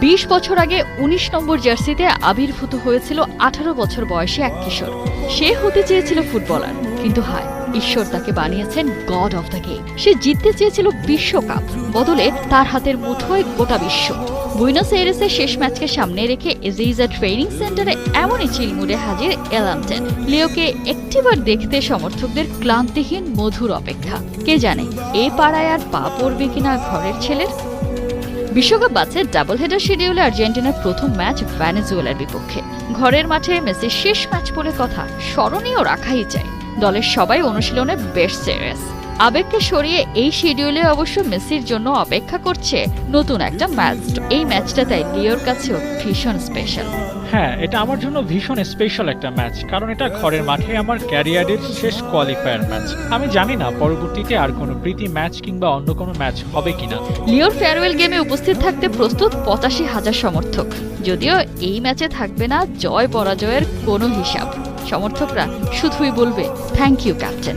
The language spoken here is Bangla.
20 বছর আগে 19 নম্বর জার্সিতে আবির্ভূত হয়েছিল 18 বছর বয়সী এক কিশোর। সে হতে চেয়েছিল ফুটবলার, কিন্তু হায়, ঈশ্বর তাকে বানিয়েছেন গড অফ দ্য গেম। সে জিততে চেয়েছিল বিশ্বকাপ, বদলে তার হাতের মুঠোয় গোটা বিশ্ব। বুয়েনোস এইরেসের শেষ ম্যাচকে সামনে রেখে এজেইজা ট্রেনিং সেন্টারে এমনই চিলমুড়ে হাজির এলান্টেন। লিওকে একটিবার দেখতে সমর্থকদের ক্লান্তিহীন মধুর অপেক্ষা। কে জানে এই পাড়ায় আর পা পড়বে কিনা ঘরের ছেলের। বিশ্বকাপ বাছে ডাবল হেডার শিডিউলে আর্জেন্টিনার প্রথম ম্যাচ ভেনেজুয়েলার বিপক্ষে। ঘরের মাঠে মেসির শেষ ম্যাচ বলে কথা, স্মরণীয় রাখাই চাই। দলের সবাই অনুশীলনে বেশ সিরিয়াস। আবেগকে সরিয়ে এই শিডিউলে অবশ্য মেসির জন্য অপেক্ষা করছে নতুন একটা ম্যাচ। এই ম্যাচটা তাই লিওর কাছেও ভীষণ স্পেশাল। হ্যাঁ, এটা আমার জন্য ভীষণ স্পেশাল একটা ম্যাচ, কারণ এটা ঘরের মাঠে আমার ক্যারিয়ারের শেষ কোয়ালিফায়ার ম্যাচ। আমি জানি না পরবর্তীতে আর কোনো প্রীতি ম্যাচ কিংবা অন্য কোনো ম্যাচ হবে কিনা। লিওর ফেয়ারওয়েল গেমে উপস্থিত থাকতে প্রস্তুত 85,000 সমর্থক। যদিও এই ম্যাচে থাকবে না জয় পরাজয়ের কোনো হিসাব। সমর্থকরা শুধুই বলবে থ্যাংক ইউ ক্যাপ্টেন।